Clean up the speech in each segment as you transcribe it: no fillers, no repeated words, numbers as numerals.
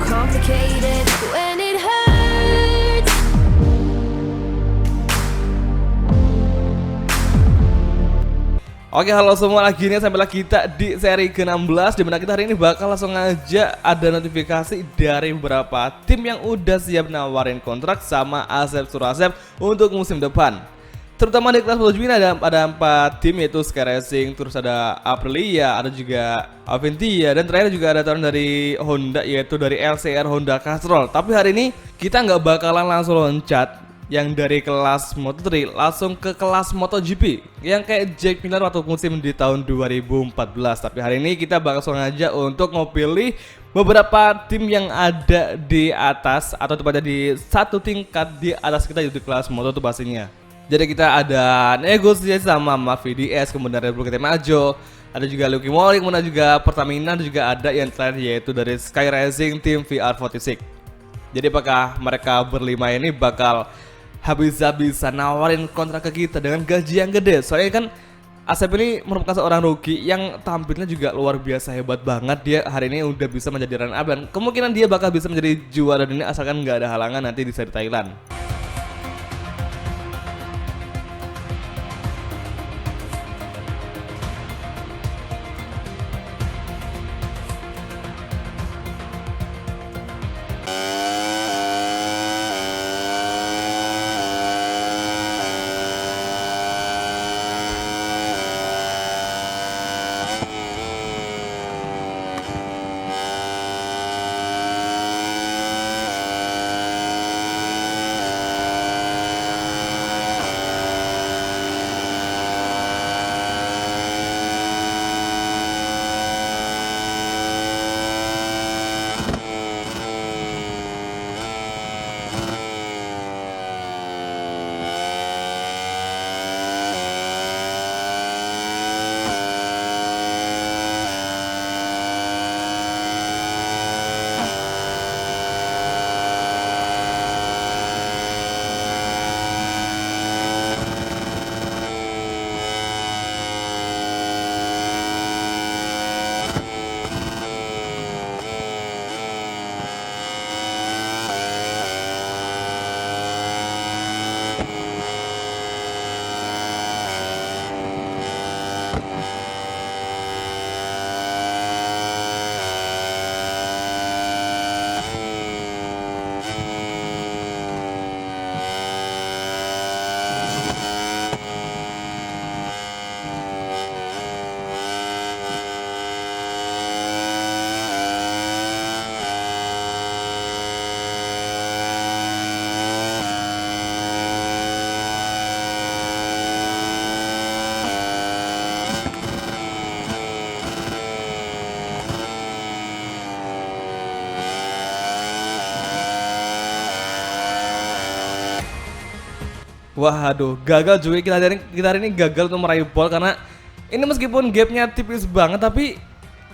complicated when it hurts. Oke, halo semua, lagi nih sampai lagi kita di seri ke-16, dimana kita hari ini bakal langsung aja ada notifikasi dari beberapa tim yang udah siap nawarin kontrak sama Asep Surasep untuk musim depan. Terutama di kelas MotoGP ada 4 tim, yaitu Sky Racing, terus ada Aprilia, ada juga Aventia, dan terakhir juga ada tahun dari Honda, yaitu dari LCR Honda Castrol. Tapi hari ini kita nggak bakalan langsung loncat yang dari kelas Moto3 langsung ke kelas MotoGP yang kayak Jack Miller waktu musim di tahun 2014. Tapi hari ini kita bakal langsung aja untuk ngopilih beberapa tim yang ada di atas, atau tepatnya di satu tingkat di atas kita, yaitu kelas Moto itu pastinya. Jadi kita ada negosiasi sama Mavi DS, kemudian Red Bull KTM Ajo, ada juga Lucky Molik, kemudian juga Pertamina, dan juga ada yang terakhir yaitu dari Sky Racing tim VR46. Jadi apakah mereka berlima ini bakal habis-habisan nawarin kontrak ke kita dengan gaji yang gede? Soalnya kan Asep ini merupakan seorang rookie yang tampilnya juga luar biasa hebat banget. Dia hari ini udah bisa menjadi run up, dan kemungkinan dia bakal bisa menjadi juara dunia asalkan nggak ada halangan nanti di seri Thailand. Waduh, gagal juga kita hari ini gagal untuk meraih pole, karena ini meskipun gapnya tipis banget, tapi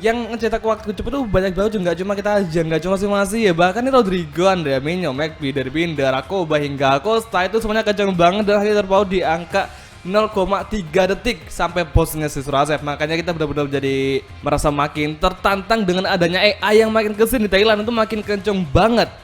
yang ngecetak waktu cepet tuh banyak banget. Nggak cuma kita aja, nggak cuma masih ya, bahkan ini Rodrigo, Andrea Minyo, McPhee, dari Binder, Rakoba hingga Acosta itu semuanya kencang banget, dan akhirnya terpaut di angka 0,3 detik sampai posnya si Surasep. Makanya kita benar-benar jadi merasa makin tertantang dengan adanya AI yang makin kesini di Thailand itu makin kencang banget.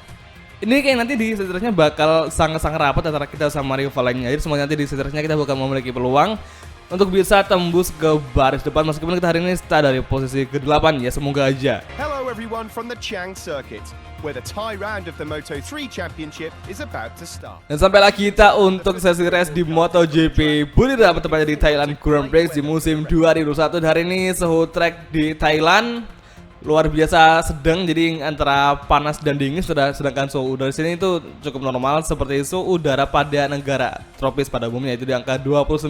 Ini kayak nanti di seterusnya bakal sangat-sangat rapat antara kita sama rival lainnya. Jadi semuanya nanti di seterusnya kita bakal memiliki peluang untuk bisa tembus ke baris depan, meskipun kita hari ini start dari posisi ke-8 ya, semoga aja. Hello everyone from the Chang circuit, where the Thai round of the Moto3 Championship is about to start. Dan sampailah kita untuk sesi race di MotoGP Bunira, tepatnya di Thailand Grand Prix di musim 2021. Hari ini suhu track di Thailand luar biasa sedang, jadi antara panas dan dingin. Sedangkan suhu udara di sini itu cukup normal seperti suhu udara pada negara tropis pada umumnya, itu di angka 29.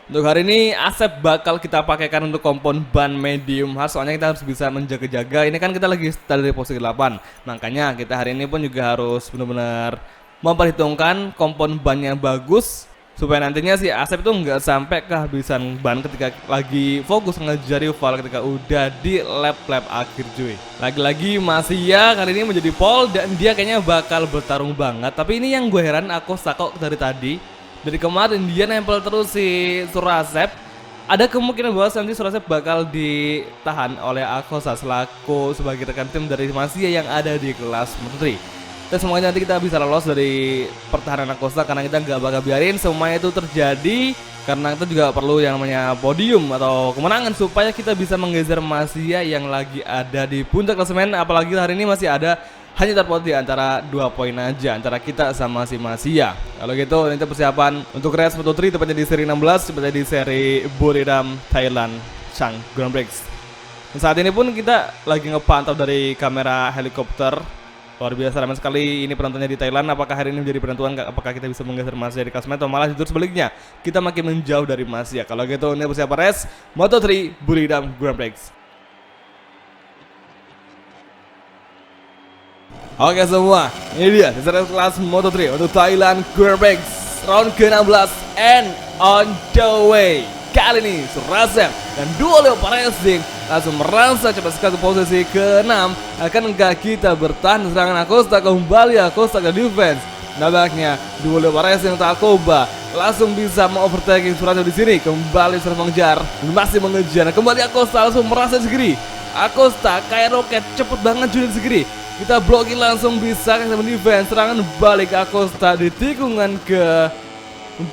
Untuk hari ini Asep bakal kita pakaikan untuk kompon ban medium hard, soalnya kita harus bisa menjaga-jaga. Ini kan kita lagi start dari posisi 8, makanya kita hari ini pun juga harus benar-benar memperhitungkan kompon ban yang bagus, supaya nantinya si Asep itu nggak sampai kehabisan ban ketika lagi fokus ngejar rival ketika udah di lap-lap akhir cuy. Lagi-lagi masih ya kali ini menjadi pole, dan dia kayaknya bakal bertarung banget. Tapi ini yang gue heran, aku kok dari kemarin dia nempel terus si Surasep, ada kemungkinan bahwa nanti Surasep bakal ditahan oleh Akosa selaku sebagai rekan tim dari Masia yang ada di kelas Moto3. Dan semuanya nanti kita bisa lolos dari pertahanan Akosa karena kita nggak bakal biarin semuanya itu terjadi, karena kita juga perlu yang namanya podium atau kemenangan supaya kita bisa menggeser Masia yang lagi ada di puncak klasemen. Apalagi hari ini masih ada hanya terpaut di antara 2 poin aja antara kita sama si Masia. Kalau gitu nanti persiapan untuk race Moto3 tepatnya di seri 16, tepatnya di seri Buriram Thailand Chang Grand Prix. Dan saat ini pun kita lagi ngepantau dari kamera helikopter. Luar biasa ramai sekali ini penontonnya di Thailand. Apakah hari ini menjadi penentuan apakah kita bisa menggeser Masia di klasemen atau malah justru sebaliknya kita makin menjauh dari Masia. Kalau gitu ini persiapan race Moto3 Buriram Grand Prix. Oke semua, ini dia seri kelas Moto3 untuk Thailand Grand Prix round ke-16 and on the way. Kali ini Surasep dan Duo Leopard Racing langsung merangsak cepat sekali ke posisi ke-6. Akankah kita bertahan serangan Akosta kembali Akosta ke defense? Nampaknya Duo Leopard Racing untuk Akoba langsung bisa mengovertaking Surasep di sini. Kembali Surasep mengejar, masih mengejar. Kembali Akosta langsung merasa segeri. Akosta kayak roket cepet banget Judin segeri. Kita blocking langsung bisa kita mendefense serangan balik Akosta di tikungan ke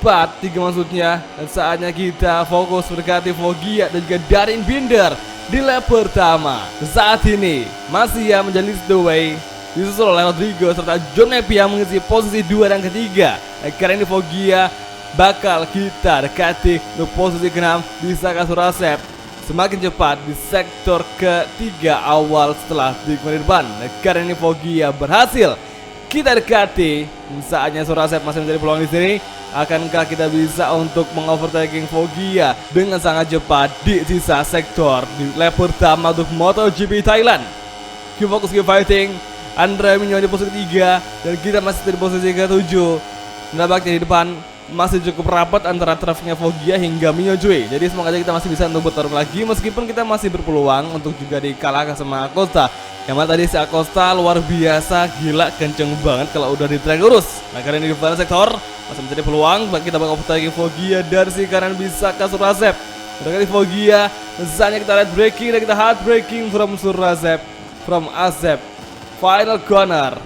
4, 3 maksudnya. Dan saatnya kita fokus mendekati Vogia dan juga Darin Binder di lap pertama. Saat ini Masia menjadi the way, disusul oleh Rodrigo serta John Nepi yang mengisi posisi 2 dan ketiga. Karena ini Vogia bakal kita dekati untuk posisi ke-6 bisa ke Surasep semakin cepat di sektor ketiga awal setelah di depan. Karena ini Vogia berhasil kita dekati. Saatnya Surasep masih menjadi peluang di sini. Akankah kita bisa untuk mengovertaking Vogia dengan sangat cepat di sisa sektor di lap pertama untuk MotoGP Thailand? Keep fokus, keep fighting. Andrea Minyo di posisi 3 dan kita masih di posisi ke-7. Nampaknya di depan masih cukup rapat antara trafficnya Vogia hingga Minyo Jue. Jadi semoga aja kita masih bisa untuk bertarung lagi meskipun kita masih berpeluang untuk juga dikalahkan sama Akosta. Yang mana tadi si Akosta luar biasa, gila kenceng banget kalau udah di track lurus. Nah karena ini di depan sektor masih menjadi peluang bagi kita bakal overtaking Vogia dari si kanan bisa ke Surasep. Dari Vogia, misalnya kita lihat breaking dan kita hard breaking from Surasep, from Asep. Final corner,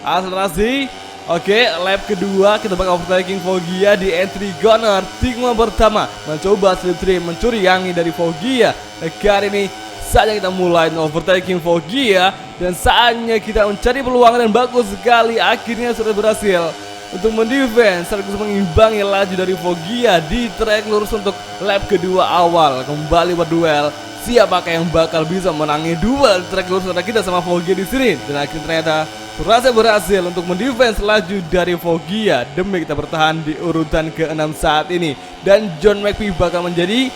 akselerasi. Oke, lap kedua kita bakal overtaking Vogia di entry corner tikungan pertama. Mencoba slip trim mencuri angin dari Vogia. Kali ini saatnya kita mulai overtaking Vogia dan saatnya kita mencari peluang dan bagus sekali akhirnya sudah berhasil untuk mendefense sekaligus mengimbangi laju dari Vogia di track lurus untuk lap kedua awal. Kembali berduel, siapakah yang bakal bisa menangi duel track lurus antara kita sama Vogia di sini? Dan akhirnya ternyata Surasep berhasil untuk mendefense laju dari Vogia demi kita bertahan di urutan ke-6 saat ini. Dan John McPhee bakal menjadi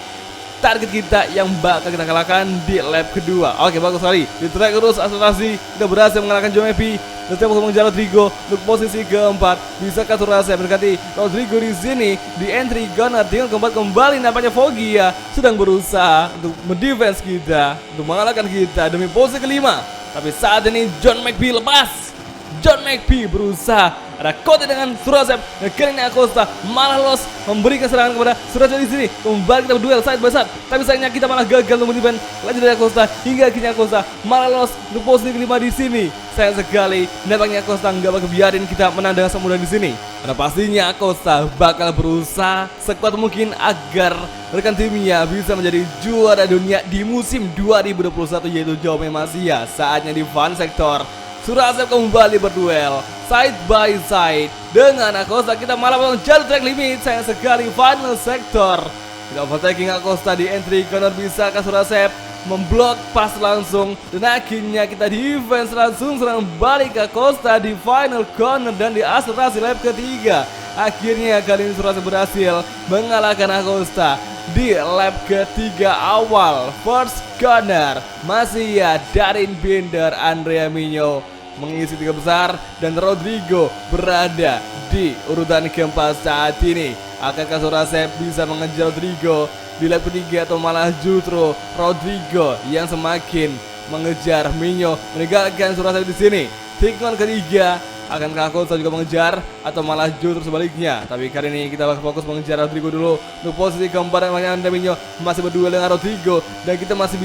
target kita yang bakal kita kalahkan di lap kedua. Oke, bagus sekali. Di track lurus akselerasi kita berhasil mengalahkan John McPhee. Dan kita bakal mengejar Rodrigo untuk posisi keempat. Bisa ke Surasep mendekati Rodrigo di sini di entry corner tinggal keempat. Kembali nampaknya Vogia sedang berusaha untuk mendefense kita, untuk mengalahkan kita demi posisi kelima. Tapi saat ini John McPhee lepas. John McPhee berusaha ada kontak dengan Surasep dan kini Akosta malah lolos memberikan serangan kepada Surasep di sini. Kembali kita berduel side by side, tapi sayangnya kita malah gagal untuk mendefend laju dari Akosta hingga akhirnya Akosta malah lolos untuk posisi kelima di sini. Sayang sekali, nampaknya Akosta nggak bakal biarin kita menang dengan semudah di sini. Karena pastinya Akosta bakal berusaha sekuat mungkin agar rekan timnya bisa menjadi juara dunia di musim 2021 yaitu Jaume Masia. Saatnya di fun sektor Surasep kembali berduel side by side dengan Akosta. Kita malah mengejar track limit. Sayang sekali final sektor kita overtaking Akosta di entry corner bisa ke Surasep memblok pas langsung dan akhirnya kita defense langsung serang balik ke Akosta di final corner dan di akselerasi lap ketiga. Akhirnya kali ini Surasep berhasil mengalahkan Akosta di lap ketiga awal. First corner masih ya Darin Binder, Andrea Minyo mengisi 3 besar dan Rodrigo berada di urutan keempat saat ini. Akankah Surasep bisa mengejar Rodrigo di lap ketiga atau malah justru Rodrigo yang semakin mengejar Minyo meninggalkan Surasep di sini? Tikungan ketiga Akankah Coulthard juga mengejar atau malah justru sebaliknya? Tapi kali ini kita bakal fokus mengejar Rodrigo dulu. Untuk posisi keempat namanya Andre Minho masih berduel dengan Rodrigo, dan kita masih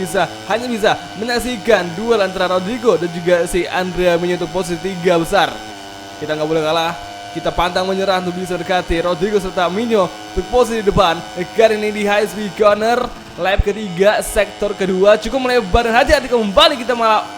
hanya bisa menyaksikan duel antara Rodrigo dan juga si Andre Minho untuk posisi 3 besar. Kita nggak boleh kalah. Kita pantang menyerah untuk bisa dekati Rodrigo serta Minho untuk posisi depan. Kali ini di high speed corner, lap ketiga, sektor kedua cukup melebar dan hati-hati kembali kita malah,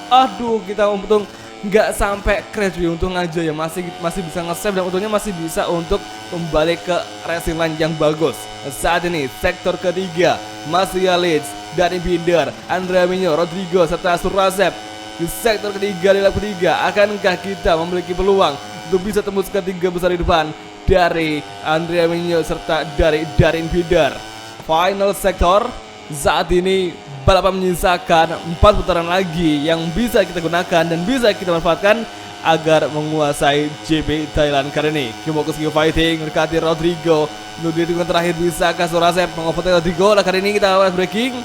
kita untung nggak sampai crash, untung aja ya masih bisa nge-save dan untungnya masih bisa untuk kembali ke racing line yang bagus. Saat ini sektor ketiga masih leads dari Binder, Andre Minho, Rodrigo serta Surasep di sektor ketiga di lap ketiga. Akankah kita memiliki peluang untuk bisa tembus ke 3 besar di depan dari Andre Minho serta dari Darin Binder? Final sektor saat ini balapan menyisakan 4 putaran lagi yang bisa kita gunakan dan bisa kita manfaatkan agar menguasai GP Thailand kali ini. Kita fokus ke fighting mendekati Rodrigo untuk di tikungan terakhir. Bisakah Surasep mengovertake Rodrigo? Nah, kali ini kita akan breaking,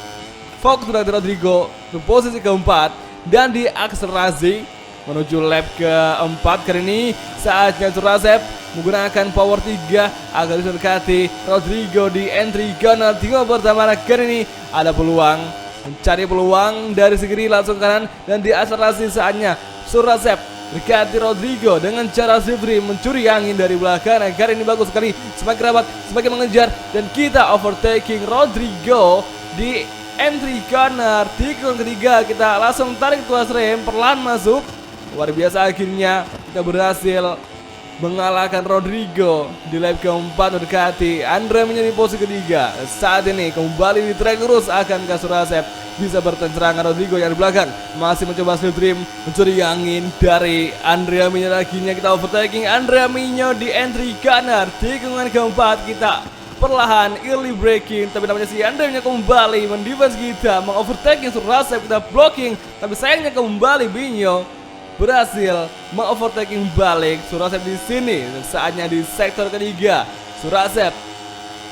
fokus mendekati Rodrigo untuk posisi keempat dan di akselerasi menuju lap keempat. Kali ini saatnya Surasep menggunakan power 3 agar bisa mendekati Rodrigo di entry corner 3 pertama. Kali ini ada peluang, mencari peluang dari segi langsung kanan dan di akselerasi saatnya Surasep dekati Rodrigo dengan cara Sivri mencuri angin dari belakang. Kali ini bagus sekali, semakin rapat, semakin mengejar dan kita overtaking Rodrigo di entry corner tikungan ketiga. Kita langsung tarik tuas rem, perlahan masuk. Luar biasa, akhirnya kita berhasil mengalahkan Rodrigo di lap keempat mendekati Andre menjadi posisi ketiga. Saat ini kembali di track lurus, akankah Surasep bisa bertahan serangan Rodrigo yang di belakang masih mencoba slipstream mencuri angin dari Andre Minho. Akhirnya kita overtaking Andre Minho di entry corner tikungan keempat. Kita perlahan early braking, tapi namanya si Andre Minho kembali mendefense kita, mengovertaking Surasep. Kita blocking, tapi sayangnya kembali Minho berhasil mengovertaking balik Surasep di sini. Saatnya di sektor ketiga, Surasep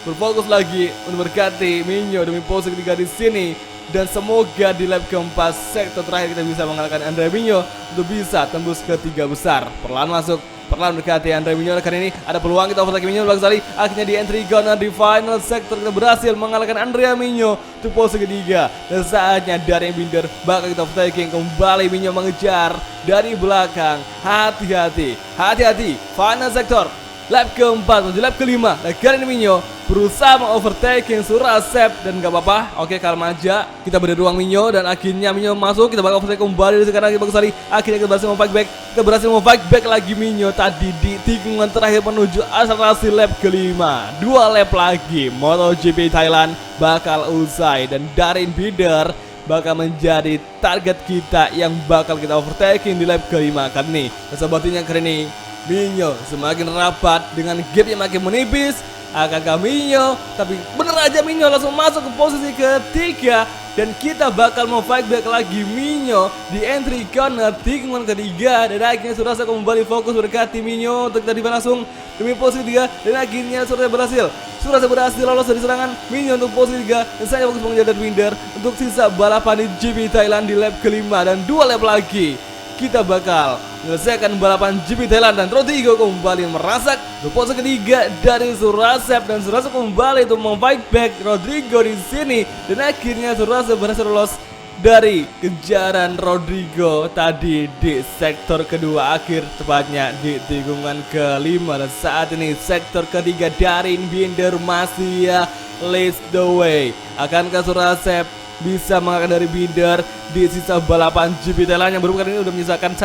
berfokus lagi untuk mendekati Minho demi posisi ketiga di sini, dan semoga di lap keempat sektor terakhir kita bisa mengalahkan Andre Minho untuk bisa tembus ke 3 besar. Perlahan masuk, perlahan mendekati Andre Minho. Kali ini ada peluang kita overtaking Minho bagus sekali. Akhirnya di entry corner di final sektor kita berhasil mengalahkan Andre Minho untuk posisi ketiga, dan saatnya dari Binder bakal kita overtaking kembali. Minho mengejar dari belakang. Hati-hati, hati-hati. Final sektor lap keempat menuju lap kelima. Dan kali ini Minho berusaha mengovertaking Surasep dan gak apa-apa. Oke, kalem aja, kita beri ruang Minho dan akhirnya Minho masuk. Kita bakal overtake kembali sekarang lagi bagus sekali. Akhirnya kita berhasil memfight back. Kita berhasil memfight back lagi Minho tadi di tikungan terakhir menuju akselerasi lap kelima. 2 lap lagi MotoGP Thailand bakal usai dan Darin Binder bakal menjadi target kita yang bakal kita overtaking di lap kelima kali ini. Dan sepertinya kali ini Minho semakin rapat dengan gap yang makin menipis. Akankah Minho? Tapi bener aja Minho langsung masuk ke posisi ketiga, dan kita bakal mau fight back lagi Minho di entry corner tikungan ketiga. Dan akhirnya Surasep kembali fokus mendekati Minho untuk tadi langsung demi posisi 3, dan akhirnya Surasep berhasil lolos dari serangan Minho untuk posisi 3, dan saya fokus mengejar dari Binder untuk sisa balapan di GP Thailand di lap kelima. Dan 2 lap lagi kita bakal menyelesaikan balapan GP Thailand, dan Rodrigo kembali merasak ke posisi ketiga dari Surasep, dan Surasep kembali untuk memfight back Rodrigo di sini, dan akhirnya Surasep berhasil lolos dari kejaran Rodrigo tadi di sektor kedua akhir, tepatnya di tikungan kelima. Dan saat ini sektor ketiga Darin Binder masih leads the way. Akankah Surasep bisa mengalahkan dari Binder di sisa balapan GP Thailand yang baru kali ini udah menyisakan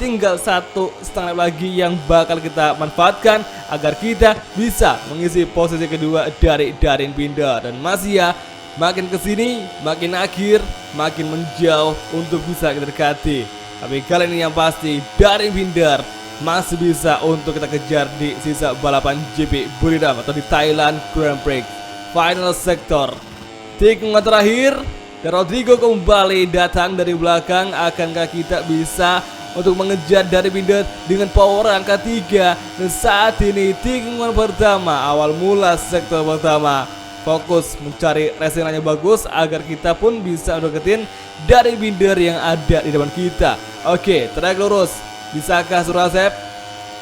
tinggal 1,5 lap lagi yang bakal kita manfaatkan agar kita bisa mengisi posisi kedua dari Darin Binder. Dan masih makin kesini, makin akhir, makin menjauh untuk bisa kita dekati. Tapi kali ini yang pasti Darin Binder masih bisa untuk kita kejar di sisa balapan GP Buriram atau di Thailand Grand Prix. Final sektor tikungan terakhir, dan Rodrigo kembali datang dari belakang. Akankah kita bisa untuk mengejar dari Binder dengan power angka 3? Dan saat ini tikungan pertama, awal mula sektor pertama, fokus mencari racing line bagus agar kita pun bisa deketin dari Binder yang ada di depan kita. Oke, track lurus Bisakah Surasep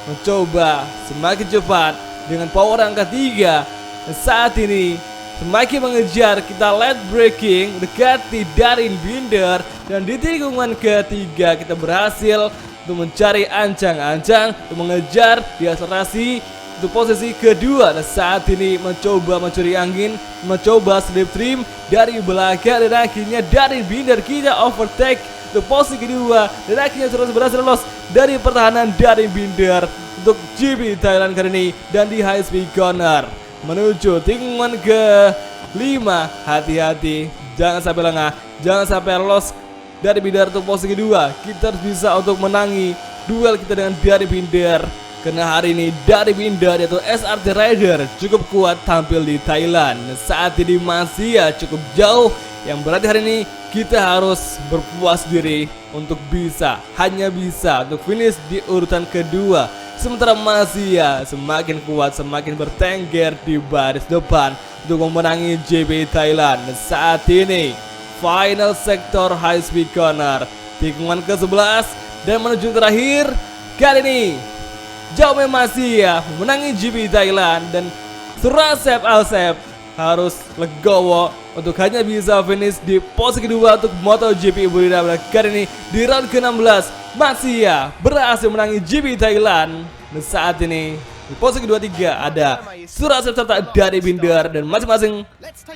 mencoba semakin cepat dengan power angka 3? Dan saat ini semakin mengejar, kita late breaking dekati Darin Binder. Dan di tikungan ketiga kita berhasil untuk mencari ancang-ancang untuk mengejar di akselerasi untuk posisi kedua. Dan saat ini mencoba mencuri angin, mencoba slip trim dari belakang, dan akhirnya Darin Binder kita overtake untuk posisi kedua. Dan akhirnya terus berhasil lolos dari pertahanan Darin Binder untuk GP Thailand kali ini. Dan di high speed corner menuju tikungan ke-5, hati-hati, jangan sampai lengah, jangan sampai lolos dari Binder untuk posisi kedua. Kita harus bisa untuk menangi duel kita dengan Darin Binder, karena hari ini Darin Binder yaitu SRT Rider cukup kuat tampil di Thailand. Saat ini masih cukup jauh, yang berarti hari ini kita harus berpuas diri untuk hanya bisa untuk finish di urutan kedua. Sementara Malaysia semakin kuat, semakin bertengger di baris depan untuk memenangi GP Thailand. Saat ini final sektor high speed corner, tikungan ke-11 dan menuju terakhir. Kali ini Jaume Malaysia memenangi GP Thailand, dan Surasep Alsep harus legowo untuk hanya bisa finish di posisi kedua untuk MotoGP Ibu Rida. Kali ini di round ke-16 Malaysia berhasil menangi GP Thailand. Dan saat ini di posisi kedua-tiga ada Surasep serta Darin Binder, dan masing-masing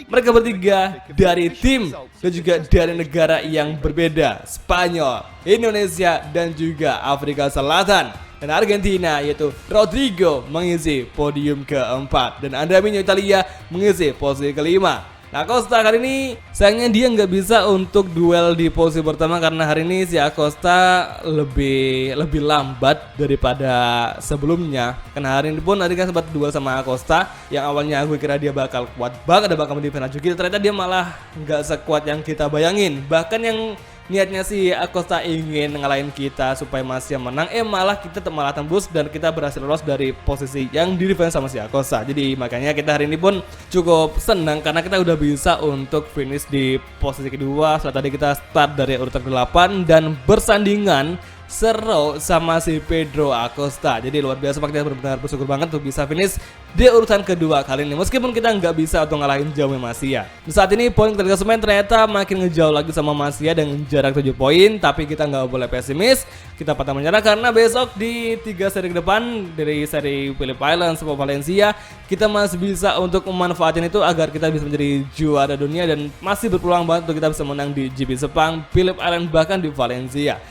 mereka bertiga dari tim dan juga dari negara yang berbeda, Spanyol, Indonesia, dan juga Afrika Selatan. Dan Argentina yaitu Rodrigo mengisi podium keempat, dan Andamino Italia mengisi posisi kelima. Nah, Acosta kali ini sayangnya dia nggak bisa untuk duel di posisi pertama karena hari ini si Acosta lebih lambat daripada sebelumnya. Karena hari ini pun tadi kan sempat duel sama Acosta, yang awalnya gue kira dia bakal kuat banget dan bakal mendefend Ajuki, ternyata dia malah nggak sekuat yang kita bayangin. Bahkan yang niatnya si Acosta ingin ngalahin kita supaya Malaysia menang, malah kita malah tembus dan kita berhasil lolos dari posisi yang di defense sama si Acosta. Jadi makanya kita hari ini pun cukup senang karena kita udah bisa untuk finish di posisi kedua setelah tadi kita start dari urutan ke-8 dan bersandingan seru sama si Pedro Acosta. Jadi luar biasa, kita benar-benar bersyukur banget untuk bisa finish di urutan kedua kali ini, meskipun kita nggak bisa untuk ngalahin Jaume Malaysia. Saat ini poin klasemen ternyata makin ngejauh lagi sama Malaysia dengan jarak 7 poin, tapi kita nggak boleh pesimis, kita patah menyerah karena besok di 3 seri ke depan dari seri Phillip Island sampai Valencia kita masih bisa untuk memanfaatkan itu agar kita bisa menjadi juara dunia dan masih berpeluang banget untuk kita bisa menang di GP Sepang, Phillip Island, bahkan di Valencia.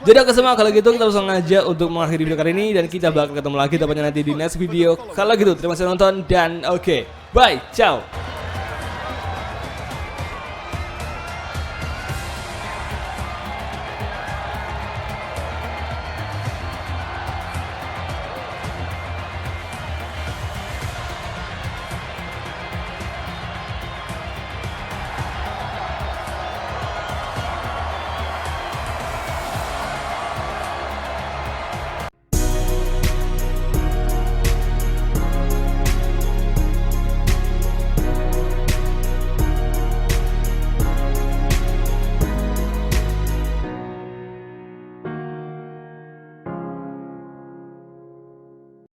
Jadi oke semua, kalau gitu kita langsung aja untuk mengakhiri video kali ini dan kita bakal ketemu lagi tepatnya nanti di next video. Kalau gitu terima kasih nonton dan oke, bye, ciao.